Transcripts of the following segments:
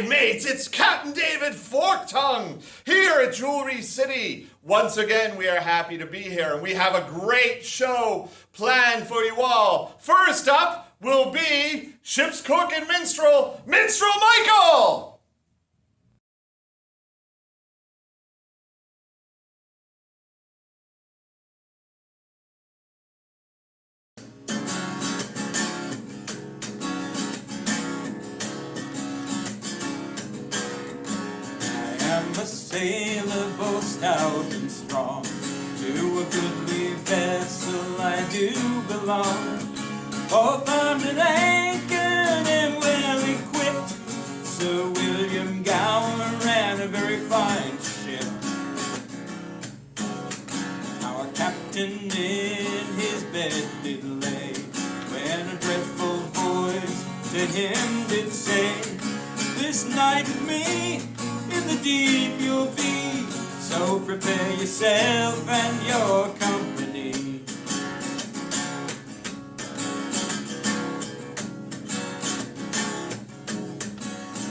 Hi, mates, it's Captain David Forktongue here at Jewelry City. Once again, we are happy to be here, and we have a great show planned for you all. First up will be ship's cook and minstrel, Minstrel Michael! I'm a sailor both stout and strong. To a goodly vessel I do belong. Both armed and anchored and well equipped. Sir William Gower ran a very fine ship. Our captain in his bed did lay, when a dreadful voice to him did say, "This night with me in the deep you'll be, so prepare yourself and your company."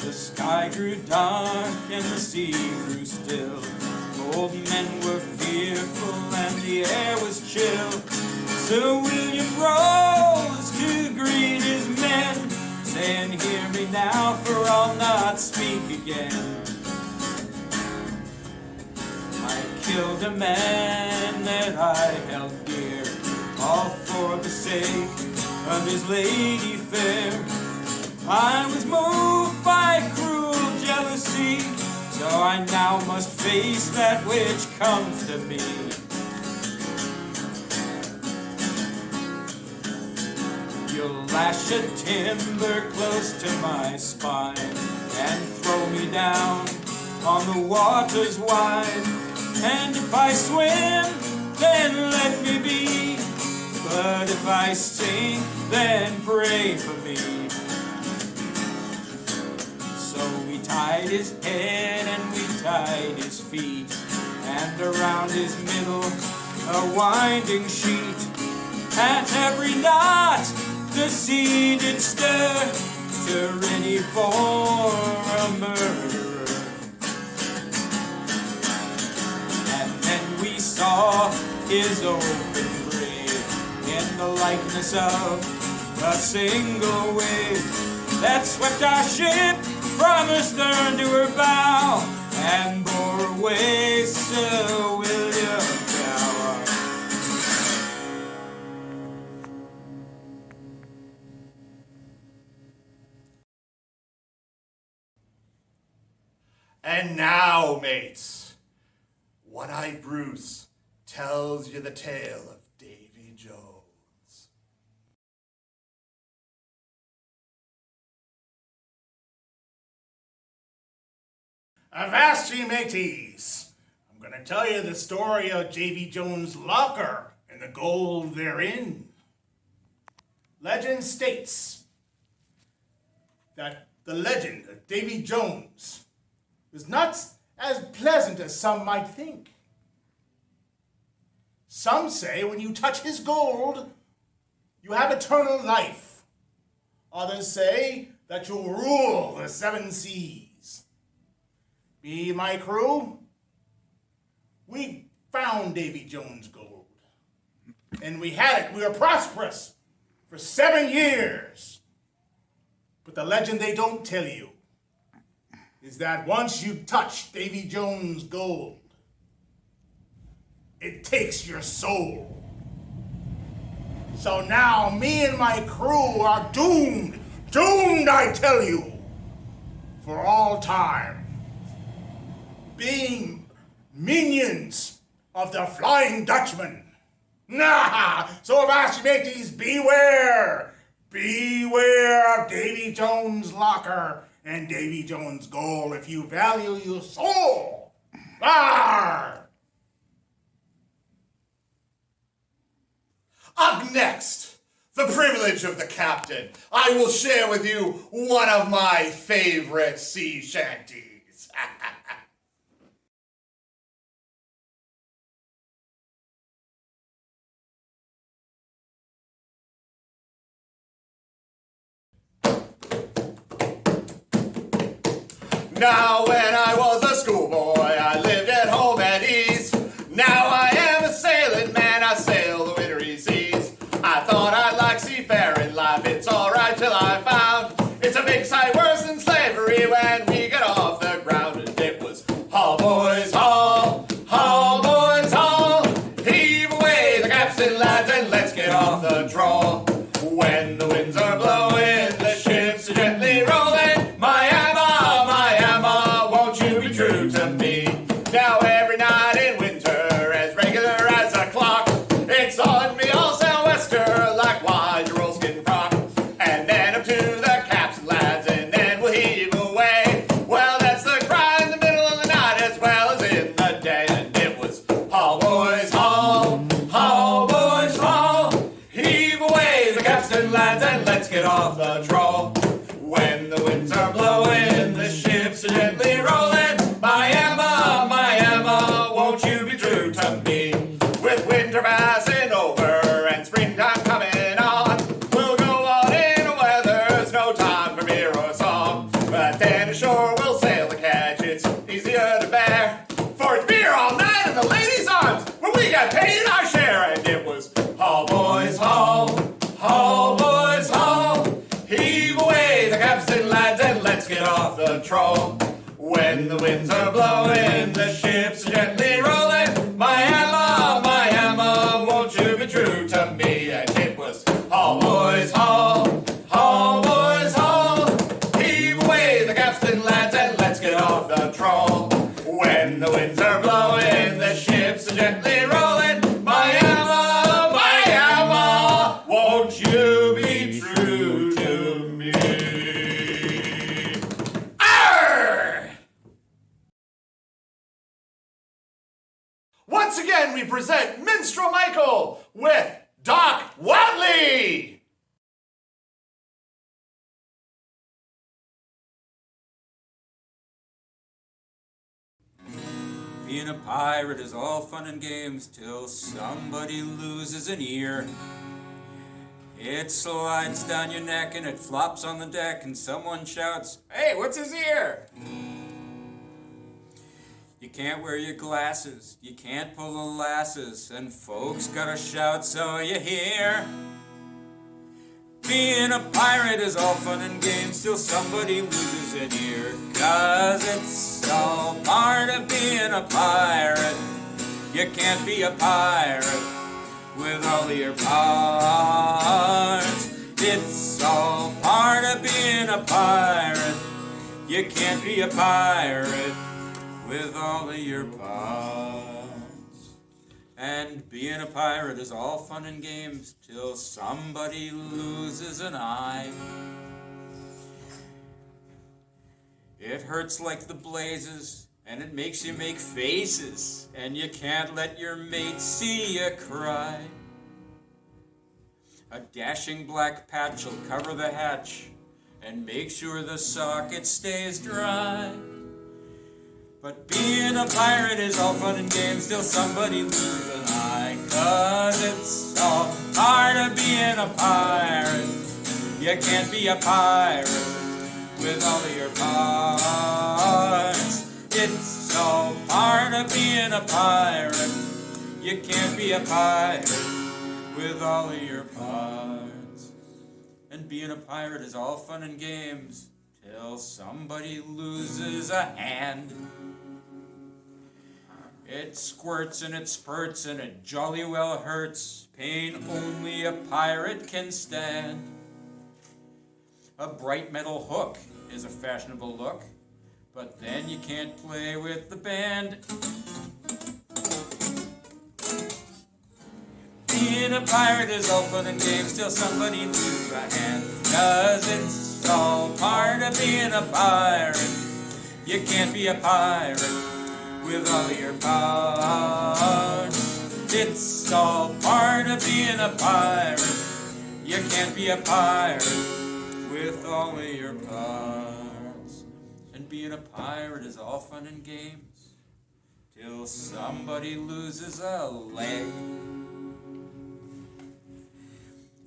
The sky grew dark and the sea grew still. Old men were fearful and the air was chill. Sir William rose to greet his men, saying, "Hear me now, for I'll not speak again. I killed a man that I held dear, all for the sake of his lady fair. I was moved by cruel jealousy, so I now must face that which comes to me. You'll lash a timber close to my spine and throw me down on the waters wide. And if I swim, then let me be, but if I sink, then pray for me." So we tied his head and we tied his feet, and around his middle a winding sheet. At every knot the sea did stir, to ready for a murderer. Saw his open grave in the likeness of a single wave that swept our ship from her stern to her bow and bore away Sir William Gower. And now, mates, One-Eyed Bruce tells you the tale of Davy Jones. Avast ye, mateys! I'm going to tell you the story of Davy Jones' locker and the gold therein. Legend states that the legend of Davy Jones was not as pleasant as some might think. Some say when you touch his gold, you have eternal life. Others say that you'll rule the seven seas. Me and my crew, we found Davy Jones' gold. And we had it. We were prosperous for 7 years. But the legend they don't tell you is that once you touch Davy Jones' gold, it takes your soul. So now me and my crew are doomed, I tell you, for all time, being minions of the Flying Dutchman. So avast ye mateys, beware! Beware of Davy Jones' locker and Davy Jones' gold if you value your soul. Arr! Up next, the privilege of the captain. I will share with you one of my favorite sea shanties. Now when I was a schoolboy, I lived at home at ease. Now I am a sailing man, I sail the wintry seas. I thought I'd like seafaring life, it's alright till I found it's a big sight worse than slavery when we get off the ground. And it was haul, boys, haul, haul, boys, haul. Heave away the capstan, lads, and let's get off the trawl. When the winds are blowing, the ships are gently rolling. My Emma, won't you be true to me? Now every night in winter, as regular as a clock, it's on me all sou'wester like wide rollskin frock. And then up to the capstan, lads, and then we'll heave away. Well, that's the cry in the middle of the night as well as in the day. And it was haul, boys, haul, haul, boys, haul. Heave away the capstan, lads, and let's get off the trawl. When the winds are blowing, the ships are gently rolling. My Emma, won't you be true to me? With winter passing over and springtime coming on, we'll go on in a weather, there's no time for beer or song. But then ashore we'll sail the catch, it's easier to bear. For it's beer all night in the ladies' arms, where we got paid our share. And it was haul, boys, haul, haul, boys, haul. Heave away the capstan, lads, and let's get off the trawl. When the winds are blowing, the ships are gently rolling. My Emma, won't you be true to me? And it was haul, boys, haul, haul, boys, haul. Heave away the capstan, lads, and let's get off the trawl. When the winds are blowing, the ships are gently rolling. My Emma, won't you be true to me? Arr! Once again, we present Minstrel Michael with Doc Watley. Being a pirate is all fun and games till somebody loses an ear. It slides down your neck and it flops on the deck and someone shouts, "Hey, what's his ear?" You can't wear your glasses, you can't pull the lasses, and folks gotta shout so you hear. Being a pirate is all fun and games till somebody loses an ear. 'Cause it's all part of being a pirate. You can't be a pirate with all your parts. It's all part of being a pirate. You can't be a pirate with all of your parts. And being a pirate is all fun and games till somebody loses an eye. It hurts like the blazes, and it makes you make faces, and you can't let your mate see you cry. A dashing black patch will cover the hatch and make sure the socket stays dry. But being a pirate is all fun and games till somebody loses an eye. 'Cause it's all part of being a pirate. You can't be a pirate with all of your parts. It's all part of being a pirate. You can't be a pirate with all of your parts. And being a pirate is all fun and games till somebody loses a hand. It squirts and it spurts and it jolly well hurts. Pain only a pirate can stand. A bright metal hook is a fashionable look, but then you can't play with the band. Being a pirate is all fun and games till somebody loses a hand. 'Cause it's all part of being a pirate. You can't be a pirate with all your parts. It's all part of being a pirate. You can't be a pirate with all of your parts. And being a pirate is all fun and games till somebody loses a leg.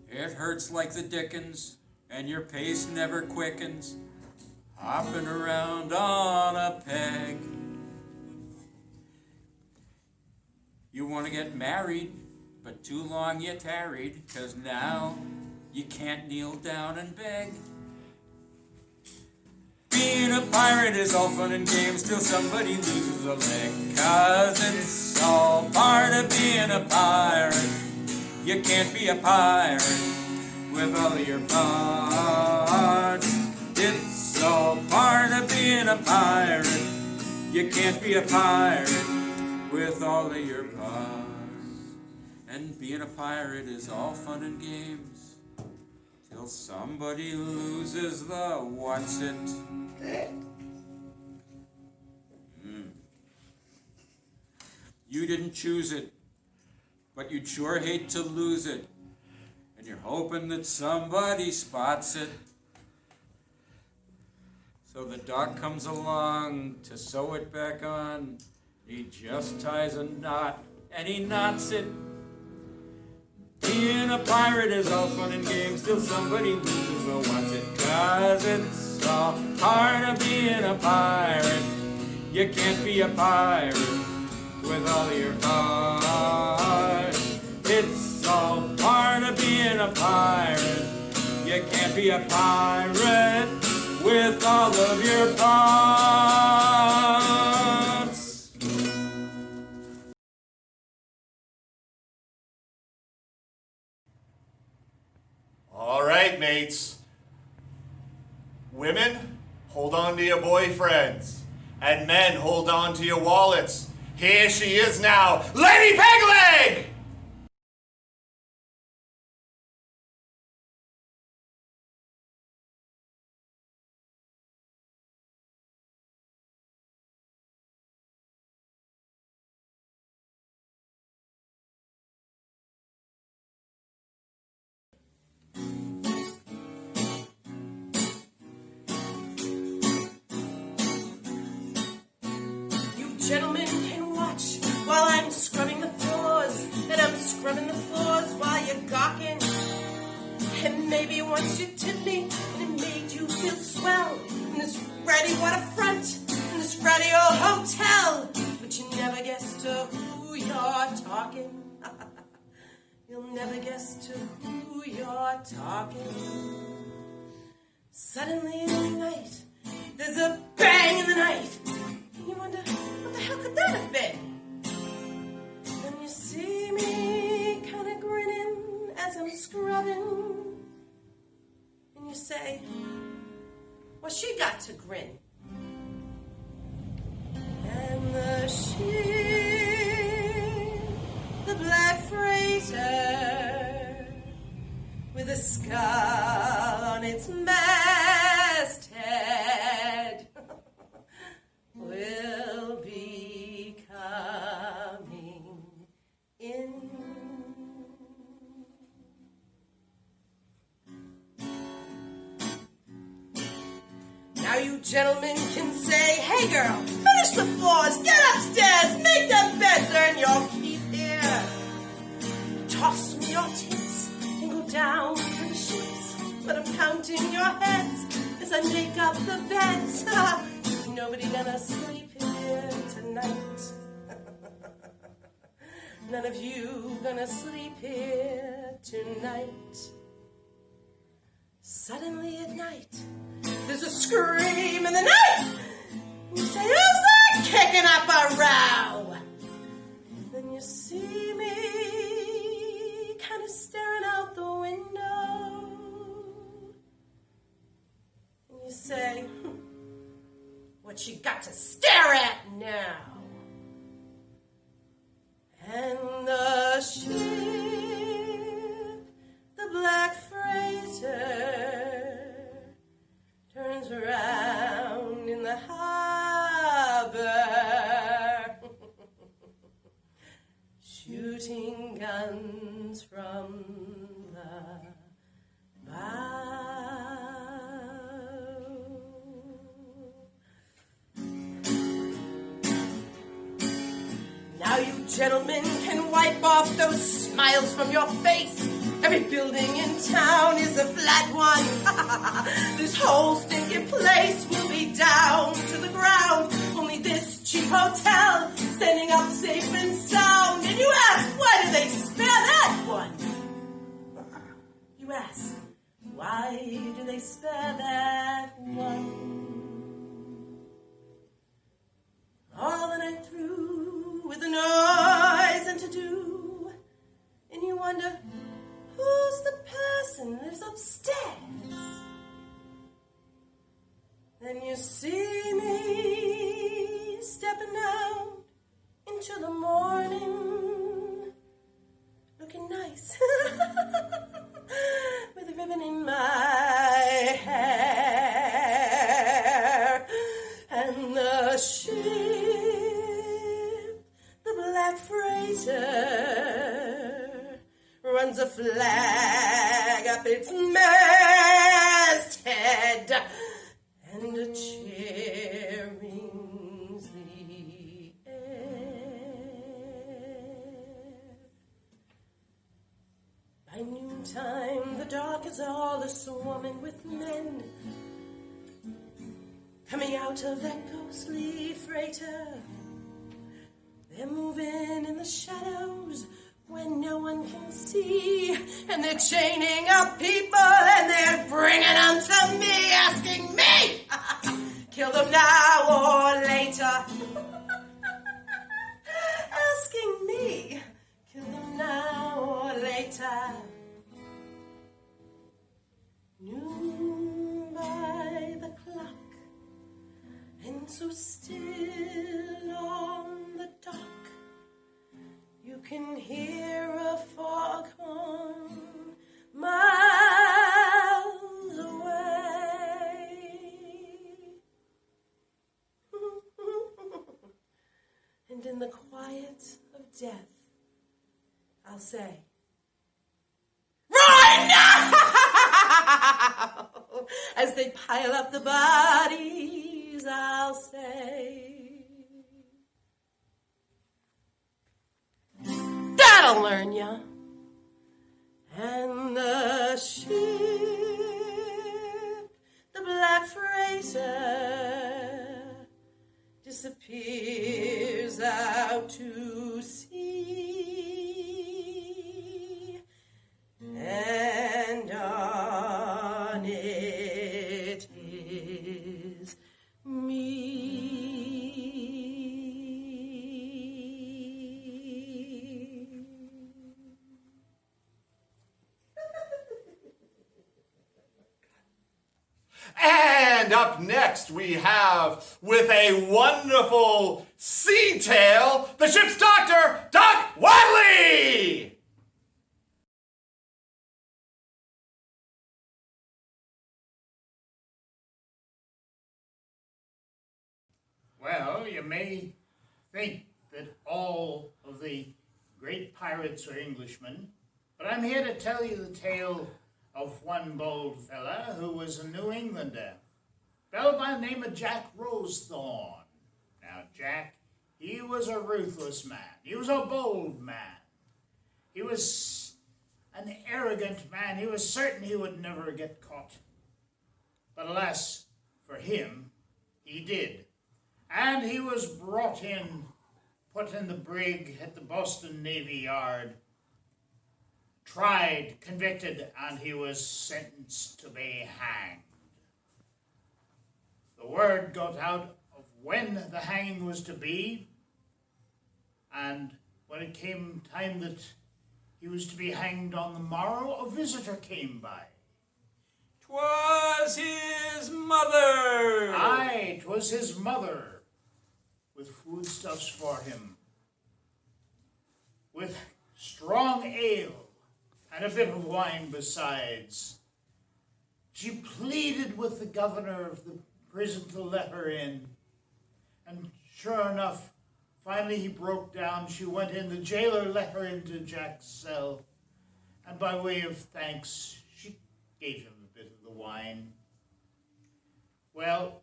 It hurts like the dickens, and your pace never quickens. hopping around on a peg. You want to get married, but too long you tarried, 'cause now you can't kneel down and beg. Being a pirate is all fun and games till somebody loses a leg, 'cause it's all part of being a pirate. You can't be a pirate with all your parts. It's all part of being a pirate. You can't be a pirate with all of your parts. And being a pirate is all fun and games till somebody loses the what's it. You didn't choose it, but you'd sure hate to lose it. And you're hoping that somebody spots it. So the doc comes along to sew it back on. He just ties a knot and he knots it. Being a pirate is all fun and games till somebody loses the what's it. 'Cause it's all part of being a pirate. You can't be a pirate with all your heart. It's all part of being a pirate. You can't be a pirate with all of your parts. All right, mates. Women, hold on to your boyfriends. And men, hold on to your wallets. Here she is now, Lady Pegleg! Gentlemen can watch while I'm scrubbing the floors, and I'm scrubbing the floors while you're gawking. And maybe once you tipped me, and it made you feel swell in this ratty waterfront, in this ratty old hotel. But you never guess to who you're talking. You'll never guess to who you're talking. Suddenly in the night, there's a bang in the night. And you wonder, what the hell could that have been? Then you see me kind of grinning as I'm scrubbing. And you say, well, she got to grin. And the ship, the black freighter, with a skull on its masthead, will be coming in. Now you gentlemen can say, hey girl, finish the floors, get upstairs, make the beds, earn your keep here. Toss me your tips and go down to the ships, but I'm counting your heads as I make up the beds. Nobody gonna sleep here tonight. None of you gonna sleep here tonight. Suddenly at night, there's a scream in the night. You say, who's that kicking up a row? Then you see me kind of staring out the window. And you say, what she got to stare at now? And the ship, the black freighter, turns around in the harbor, shooting guns from the bow. Now you gentlemen can wipe off those smiles from your face. Every building in town is a flat one. This whole stinking place will be hotel, standing up safe and sound. And you ask, why do they spare that one? You ask, why do they spare that one? All the night through, with the noise and to-do, and you wonder, who's the person who lives upstairs? Then you see me stepping out into the morning, looking nice, with a ribbon in my hair, and the ship, the black freighter, runs a flag up its masthead, and a chair rings the air. By noontime, the dock is all a-swarming with men, coming out of that ghostly freighter. They're moving in the shadows when no one can see, and they're chaining up people and they're bringing them to me, asking me, kill them now or later. Asking me, kill them now or later. Noon by the clock, and so still on the dock, you can hear a foghorn miles away. And in the quiet of death, I'll say, right now! As they pile up the bodies, I'll say, that'll learn ya. And the ship, the black freighter, disappears out to sea, and on it is me. And up next we have, with a wonderful sea tale, the ship's doctor, Doc Wadley! Well, you may think that all of the great pirates are Englishmen, but I'm here to tell you the tale of one bold fella who was a New Englander, fellow by the name of Jack Rosethorn. Now, Jack, he was a ruthless man. He was a bold man. He was an arrogant man. He was certain he would never get caught. But alas, for him, he did. And he was brought in, put in the brig at the Boston Navy Yard, tried, convicted, and he was sentenced to be hanged. The word got out of when the hanging was to be, and when it came time that he was to be hanged on the morrow, a visitor came by. 'Twas his mother! Aye, 'twas his mother, with foodstuffs for him, with strong ale, and a bit of wine besides. She pleaded with the governor of the prison to let her in. And sure enough, finally he broke down. She went in. The jailer let her into Jack's cell. And by way of thanks, she gave him a bit of the wine. Well,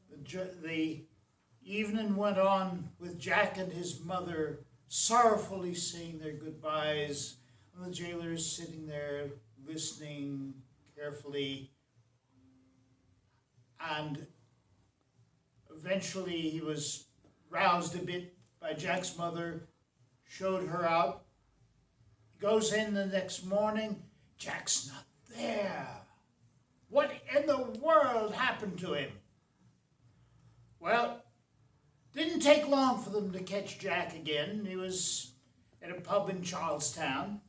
the evening went on with Jack and his mother sorrowfully saying their goodbyes. And the jailer is sitting there listening carefully, and eventually he was roused a bit by Jack's mother, showed her out. He goes in the next morning. Jack's not there. What in the world happened to him? Well, didn't take long for them to catch Jack again. He was at a pub in Charlestown.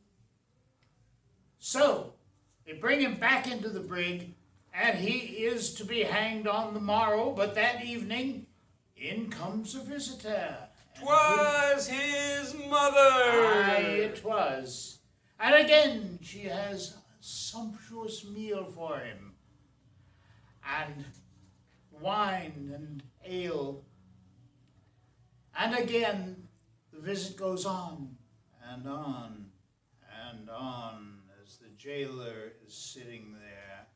So, they bring him back into the brig, and he is to be hanged on the morrow, but that evening, in comes a visitor. 'Twas his mother. Aye, it was. And again, she has a sumptuous meal for him, and wine and ale. And again, the visit goes on and on and on as the jailer is sitting there,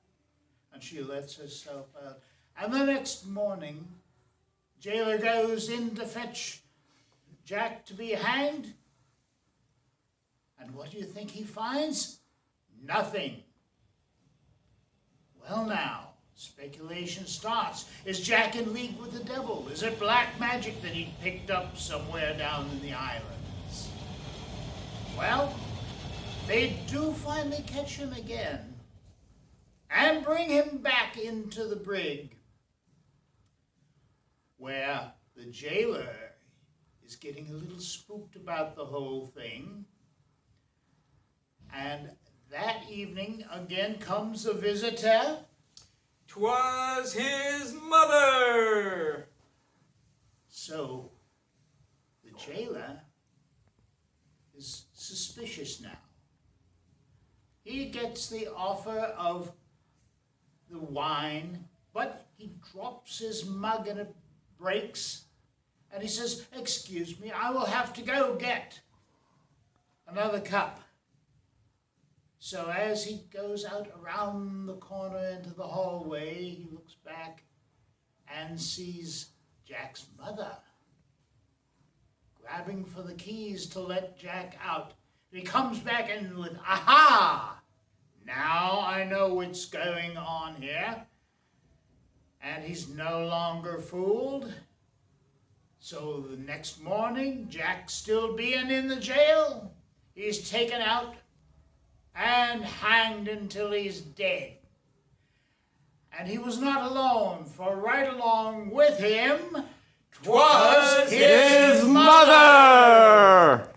and she lets herself out. And the next morning, jailer goes in to fetch Jack to be hanged. And what do you think he finds? Nothing. Well now, speculation starts. Is Jack in league with the devil? Is it black magic that he picked up somewhere down in the islands? Well, they do finally catch him again and bring him back into the brig, where the jailer is getting a little spooked about the whole thing. And that evening again comes a visitor. 'Twas his mother. So the jailer is suspicious now. He gets the offer of the wine, but he drops his mug and it breaks. And he says, "Excuse me, I will have to go get another cup." So as he goes out around the corner into the hallway, he looks back and sees Jack's mother grabbing for the keys to let Jack out. He comes back in with, "Aha! Now I know what's going on here." And he's no longer fooled. So the next morning, Jack still being in the jail, he's taken out and hanged until he's dead. And he was not alone, for right along with him, 'twas his mother!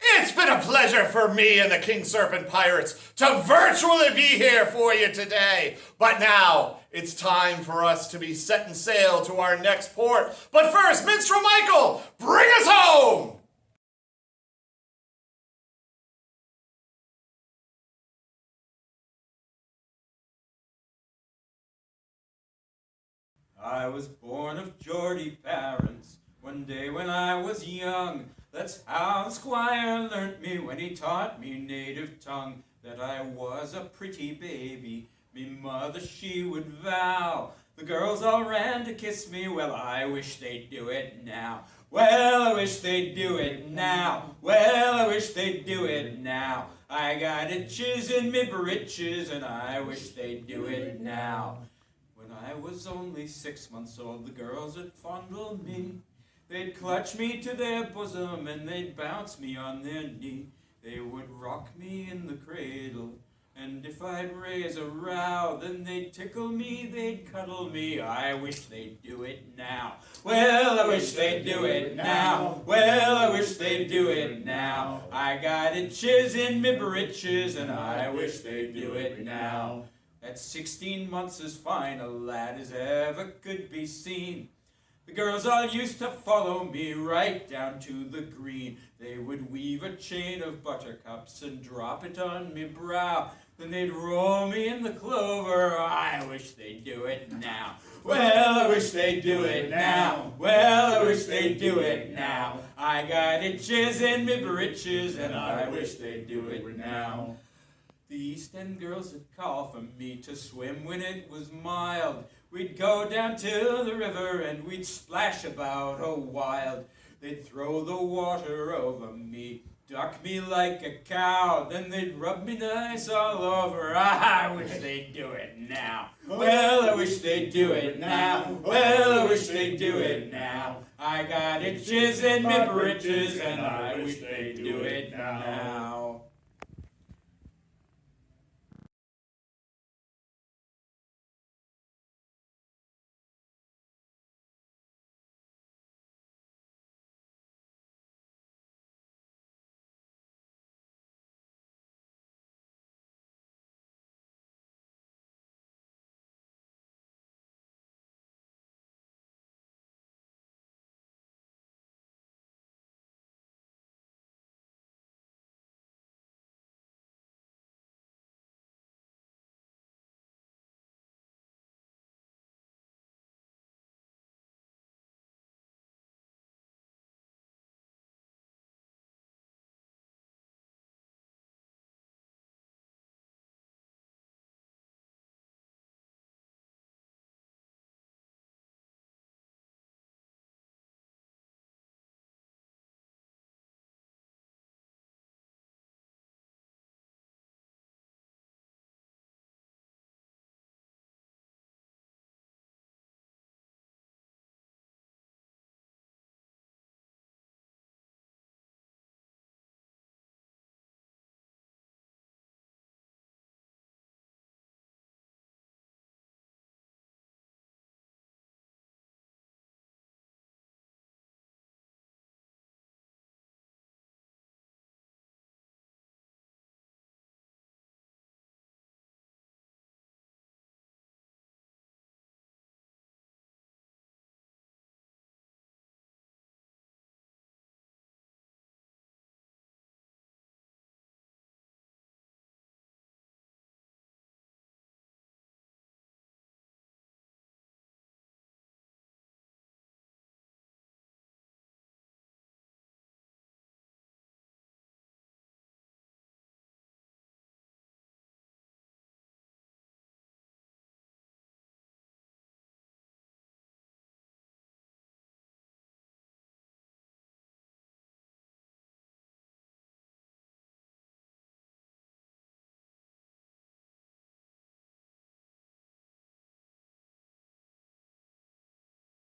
It's been a pleasure for me and the King Serpent Pirates to virtually be here for you today. But now, it's time for us to be setting sail to our next port. But first, Minstrel Michael, bring us home! I was born of Geordie parents one day when I was young. That's how the squire learnt me when he taught me native tongue. That I was a pretty baby, me mother she would vow. The girls all ran to kiss me, well I wish they'd do it now. Well, I wish they'd do it now. Well, I wish they'd do it now. I got itches in me britches, and I wish they'd do it now. When I was only 6 months old, the girls would fondle me. They'd clutch me to their bosom, and they'd bounce me on their knee. They would rock me in the cradle, and if I'd raise a row, then they'd tickle me, they'd cuddle me. I wish they'd do it now. Well, I wish they'd do it now. Well, I wish they'd do it now. I got itches in me britches, and I wish they'd do it now. At 16 months as fine a lad as ever could be seen. The girls all used to follow me right down to the green. They would weave a chain of buttercups and drop it on me brow. Then they'd roll me in the clover. I wish they'd do it now. Well, I wish they'd do it now. Well, I wish they'd do it now. I got itches in me britches, and I wish they'd do it now. The East End girls would call for me to swim when it was mild. We'd go down to the river and we'd splash about a wild. They'd throw the water over me duck me like a cow, then they'd rub me nice all over. I wish they'd do it now. Well, I wish they'd do it now. Well, I wish they'd do it now. I got itches in my britches, and I wish they'd do it now.